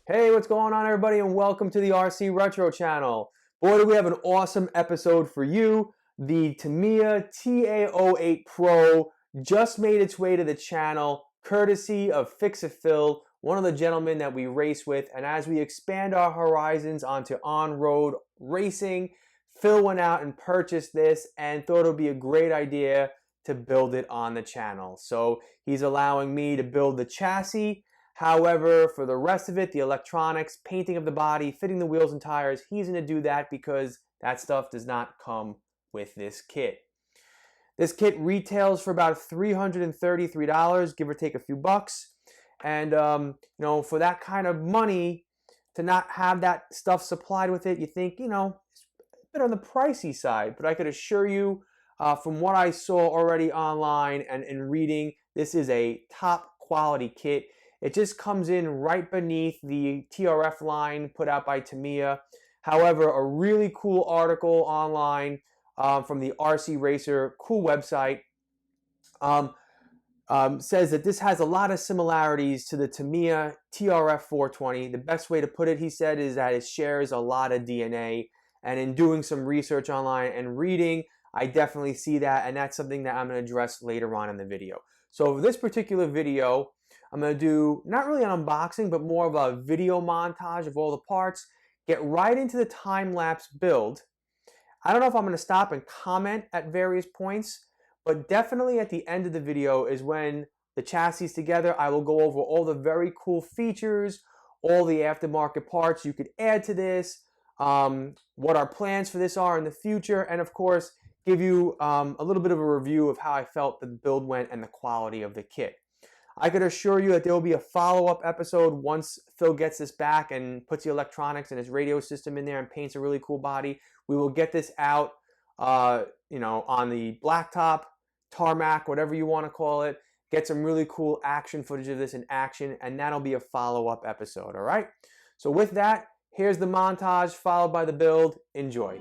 Hey, what's going on, everybody, and welcome to the RC Retro channel. Boy, do we have an awesome episode for you. The Tamiya TA08 Pro just made its way to the channel, courtesy of Fix-A-Phil, one of the gentlemen that we race with. And as we expand our horizons onto on-road racing, Phil went out and purchased this and thought it would be a great idea to build it on the channel. So he's allowing me to build the chassis. However, for the rest of it, the electronics, painting of the body, fitting the wheels and tires, he's going to do that because that stuff does not come with this kit. This kit retails for about $333, give or take a few bucks. And, for that kind of money, to not have that stuff supplied with it, you think, it's a bit on the pricey side. But I could assure you, from what I saw already online and in reading, this is a top quality kit. It just comes in right beneath the TRF line put out by Tamiya. However, a really cool article online from the RC Racer, cool website, says that this has a lot of similarities to the Tamiya TRF 420. The best way to put it, he said, is that it shares a lot of DNA. And in doing some research online and reading, I definitely see that, and that's something that I'm going to address later on in the video. So for this particular video, I'm going to do not really an unboxing, but more of a video montage of all the parts, get right into the time-lapse build. I don't know if I'm going to stop and comment at various points, but definitely at the end of the video is when the chassis is together. I will go over all the very cool features, all the aftermarket parts you could add to this, what our plans for this are in the future, and of course, give you a little bit of a review of how I felt the build went and the quality of the kit. I could assure you that there will be a follow-up episode once Phil gets this back and puts the electronics and his radio system in there and paints a really cool body. We will get this out, on the blacktop, tarmac, whatever you want to call it. Get some really cool action footage of this in action, and that'll be a follow-up episode, all right? So with that, here's the montage followed by the build. Enjoy.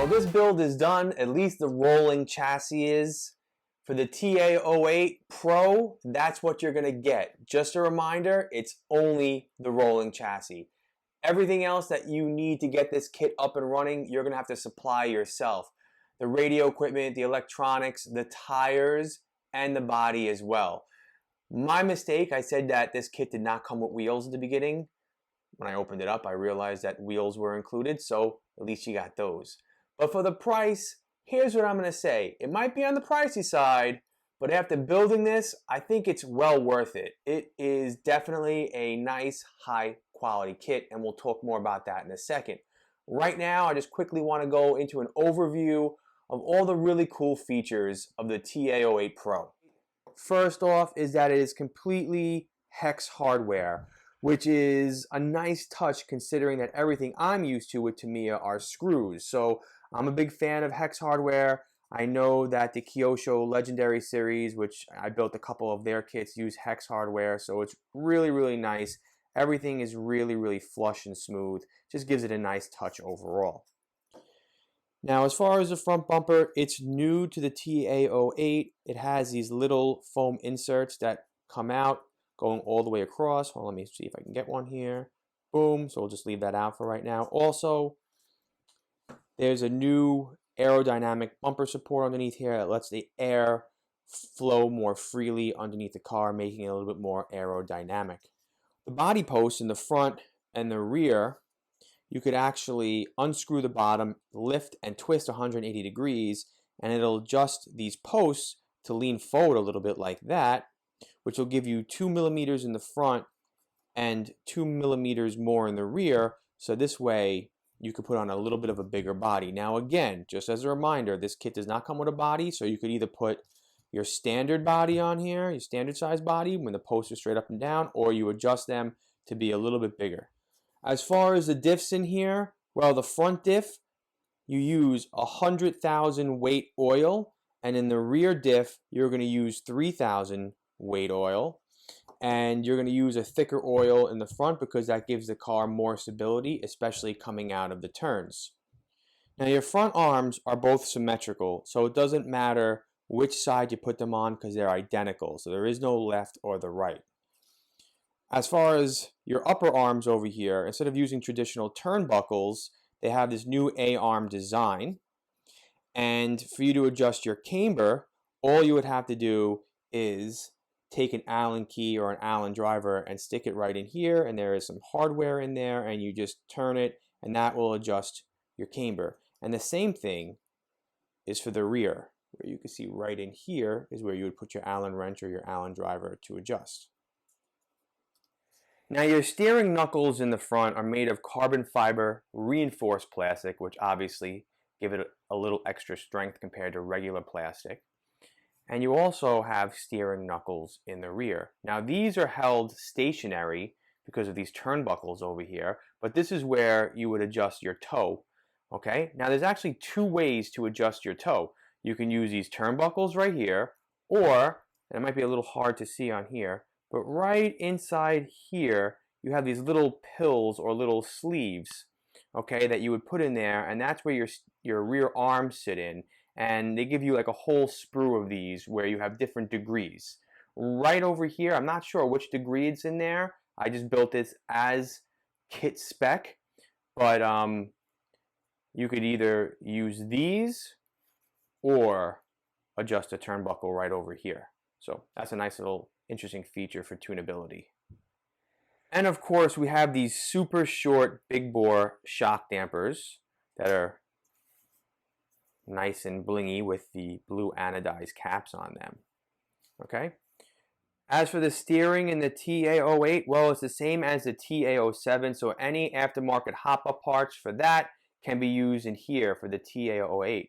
Well, this build is done, at least the rolling chassis is. For the TA08 Pro, that's what you're going to get. Just a reminder, it's only the rolling chassis. Everything else that you need to get this kit up and running, you're going to have to supply yourself. The radio equipment, the electronics, the tires, and the body as well. My mistake, I said that this kit did not come with wheels at the beginning. When I opened it up, I realized that wheels were included, so at least you got those. But for the price, here's what I'm going to say. It might be on the pricey side, but after building this, I think it's well worth it. It is definitely a nice, high quality kit, and we'll talk more about that in a second. Right now, I just quickly want to go into an overview of all the really cool features of the TA08 Pro. First off is that it is completely hex hardware, which is a nice touch considering that everything I'm used to with Tamiya are screws. So I'm a big fan of hex hardware. I know that the Kyosho Legendary series, which I built a couple of their kits, use hex hardware, so it's really, really nice. Everything is really, really flush and smooth. Just gives it a nice touch overall. Now, as far as the front bumper, it's new to the TA08. It has these little foam inserts that come out going all the way across. Well, let me see if I can get one here. Boom. So we'll just leave that out for right now. Also, there's a new aerodynamic bumper support underneath here that lets the air flow more freely underneath the car, making it a little bit more aerodynamic. The body posts in the front and the rear, you could actually unscrew the bottom, lift and twist 180 degrees, and it'll adjust these posts to lean forward a little bit like that, which will give you 2 millimeters in the front and 2 millimeters more in the rear. So this way you could put on a little bit of a bigger body. Now again, just as a reminder, this kit does not come with a body, so you could either put your standard body on here, your standard size body when the posts are straight up and down, or you adjust them to be a little bit bigger. As far as the diffs in here, well, the front diff, you use 100,000 weight oil, and in the rear diff, you're going to use 3,000 weight oil, and you're going to use a thicker oil in the front because that gives the car more stability, especially coming out of the turns. Now, your front arms are both symmetrical, so it doesn't matter which side you put them on because they're identical, so there is no left or the right. As far as your upper arms over here, instead of using traditional turnbuckles, they have this new A-arm design. And for you to adjust your camber, all you would have to do is take an Allen key or an Allen driver and stick it right in here, and there is some hardware in there, and you just turn it, and that will adjust your camber. And the same thing is for the rear, where you can see right in here is where you would put your Allen wrench or your Allen driver to adjust. Now, your steering knuckles in the front are made of carbon fiber reinforced plastic, which obviously give it a little extra strength compared to regular plastic. And you also have steering knuckles in the rear. Now, these are held stationary because of these turnbuckles over here, but this is where you would adjust your toe. Okay, now there's actually two ways to adjust your toe. You can use these turnbuckles right here, or, and it might be a little hard to see on here, but right inside here, you have these little pills or little sleeves, okay, that you would put in there, and that's where your rear arms sit in, and they give you like a whole sprue of these where you have different degrees. Right over here, I'm not sure which degree it's in there. I just built this as kit spec, but you could either use these or adjust a turnbuckle right over here. So that's a nice little interesting feature for tunability. And of course, we have these super short big bore shock dampers that are nice and blingy with the blue anodized caps on them. Okay. As for the steering in the TA08, well, it's the same as the TA07, so any aftermarket hop-up parts for that can be used in here for the TA08.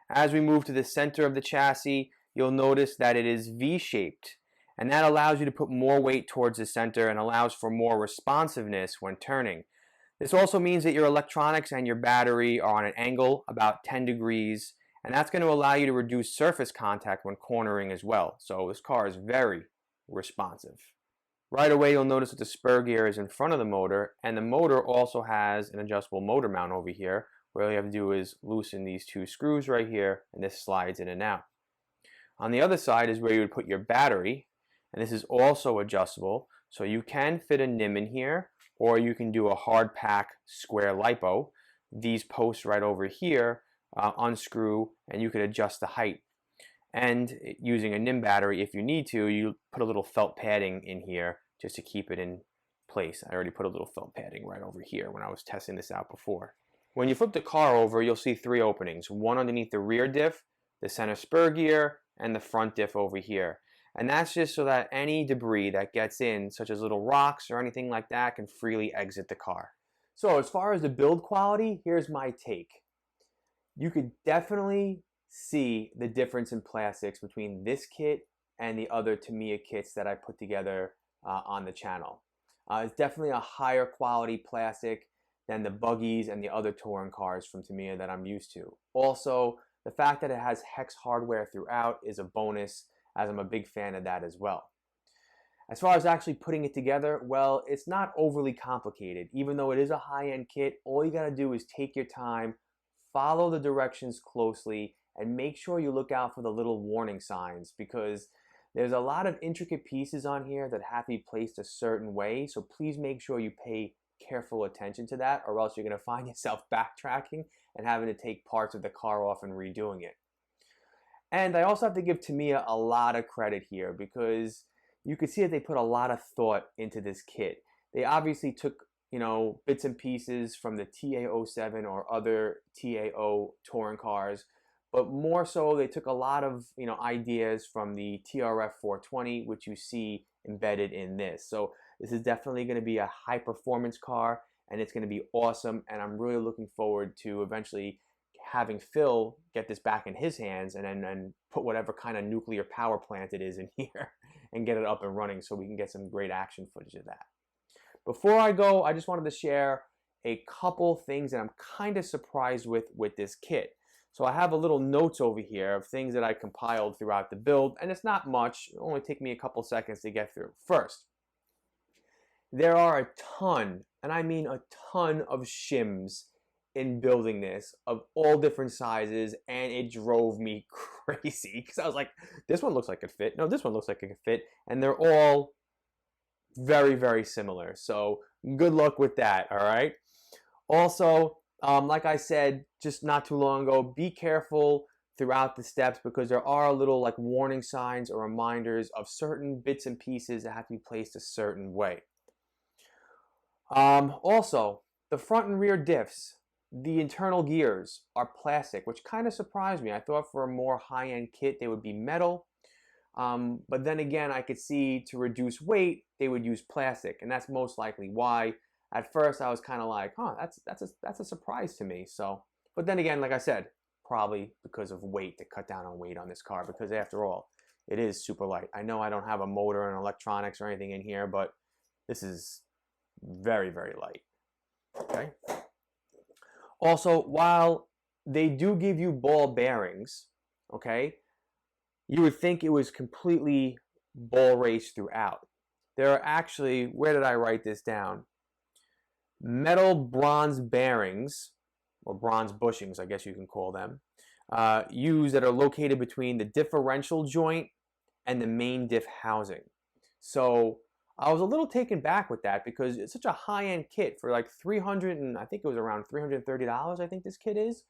As we move to the center of the chassis, you'll notice that it is V-shaped, and that allows you to put more weight towards the center and allows for more responsiveness when turning. This also means that your electronics and your battery are on an angle about 10 degrees, and that's going to allow you to reduce surface contact when cornering as well. So this car is very responsive. Right away, you'll notice that the spur gear is in front of the motor, and the motor also has an adjustable motor mount over here, where all you have to do is loosen these two screws right here, and this slides in and out. On the other side is where you would put your battery, and this is also adjustable, so you can fit a NIM in here, or you can do a hard pack square LiPo. These posts right over here unscrew, and you could adjust the height. And using a NIM battery, if you need to, you put a little felt padding in here just to keep it in place. I already put a little felt padding right over here when I was testing this out before. When you flip the car over, you'll see three openings, one underneath the rear diff, the center spur gear, and the front diff over here. And that's just so that any debris that gets in, such as little rocks or anything like that, can freely exit the car. So as far as the build quality, here's my take. You could definitely see the difference in plastics between this kit and the other Tamiya kits that I put together on the channel. It's definitely a higher quality plastic than the buggies and the other touring cars from Tamiya that I'm used to. Also, the fact that it has hex hardware throughout is a bonus, as I'm a big fan of that as well. As far as actually putting it together, well, it's not overly complicated. Even though it is a high-end kit, all you gotta do is take your time, follow the directions closely, and make sure you look out for the little warning signs, because there's a lot of intricate pieces on here that have to be placed a certain way, so please make sure you pay careful attention to that, or else you're going to find yourself backtracking and having to take parts of the car off and redoing it. And I also have to give Tamiya a lot of credit here, because you can see that they put a lot of thought into this kit. They obviously took, bits and pieces from the TA07 or other TAO touring cars, but more so they took a lot of ideas from the TRF 420, which you see embedded in this. So this is definitely going to be a high performance car, and it's going to be awesome, and I'm really looking forward to eventually having Phil get this back in his hands and then put whatever kind of nuclear power plant it is in here and get it up and running so we can get some great action footage of that. Before I go, I just wanted to share a couple things that I'm kind of surprised with this kit. So I have a little notes over here of things that I compiled throughout the build, and it's not much. It'll only take me a couple seconds to get through. First, there are a ton, and I mean a ton of shims in building this of all different sizes, and it drove me crazy because I was like, this one looks like it fit. No, this one looks like it could fit, and they're all very, very similar. So good luck with that, all right? Also, like I said just not too long ago, be careful throughout the steps, because there are little like warning signs or reminders of certain bits and pieces that have to be placed a certain way. Also, the front and rear diffs, the internal gears are plastic, which kind of surprised me. I thought for a more high-end kit they would be metal, but then again I could see to reduce weight they would use plastic, and that's most likely why. At first I was kind of like, huh, that's a surprise to me. So, but then again, like I said, probably because of weight, to cut down on weight on this car, because after all, it is super light. I know I don't have a motor and electronics or anything in here, but this is very, very light. Okay. Also, while they do give you ball bearings, okay, you would think it was completely ball race throughout. There are actually, where did I write this down? Metal bronze bearings, or bronze bushings, I guess you can call them, used that are located between the differential joint and the main diff housing. So I was a little taken back with that, because it's such a high-end kit for like $300, and I think it was around $330, I think this kit is.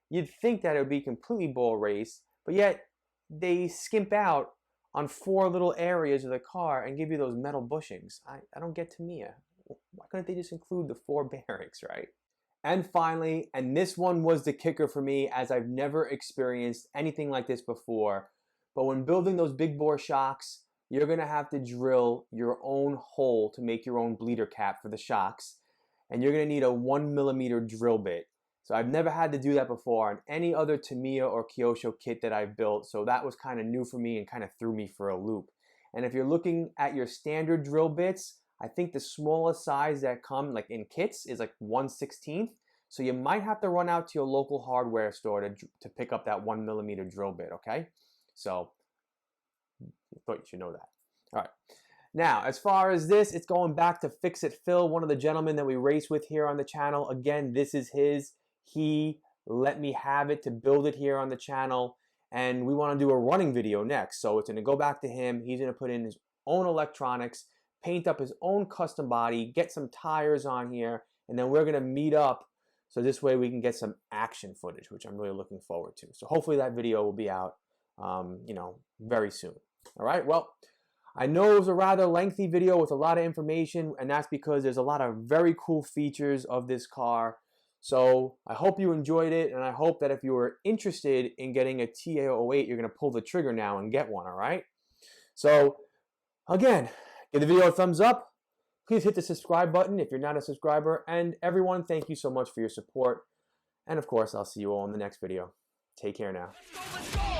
You'd think that it would be completely ball race, but yet they skimp out on 4 little areas of the car and give you those metal bushings. I don't get Tamiya. Why couldn't they just include the 4 bearings, right? And finally, and this one was the kicker for me, as I've never experienced anything like this before, but when building those big bore shocks, you're going to have to drill your own hole to make your own bleeder cap for the shocks, and you're going to need a 1mm drill bit. So I've never had to do that before on any other Tamiya or Kyosho kit that I've built, so that was kind of new for me and kind of threw me for a loop. And if you're looking at your standard drill bits, I think the smallest size that come like in kits is like 1/16. So you might have to run out to your local hardware store to pick up that 1mm drill bit, okay? So I thought you should know that. All right. Now, as far as this, it's going back to Fix It Phil, one of the gentlemen that we race with here on the channel. Again, this is his. he let me have it to build it here on the channel, and we want to do a running video next. So it's going to go back to him. He's going to put in his own electronics, paint up his own custom body, get some tires on here, and then we're going to meet up so this way we can get some action footage, which I'm really looking forward to. So hopefully that video will be out, very soon. All right, well, I know it was a rather lengthy video with a lot of information, and that's because there's a lot of very cool features of this car. So I hope you enjoyed it, and I hope that if you were interested in getting a TA08, you're going to pull the trigger now and get one, all right? So again, give the video a thumbs up. Please hit the subscribe button if you're not a subscriber. And everyone, thank you so much for your support. And of course, I'll see you all in the next video. Take care now. Let's go, let's go.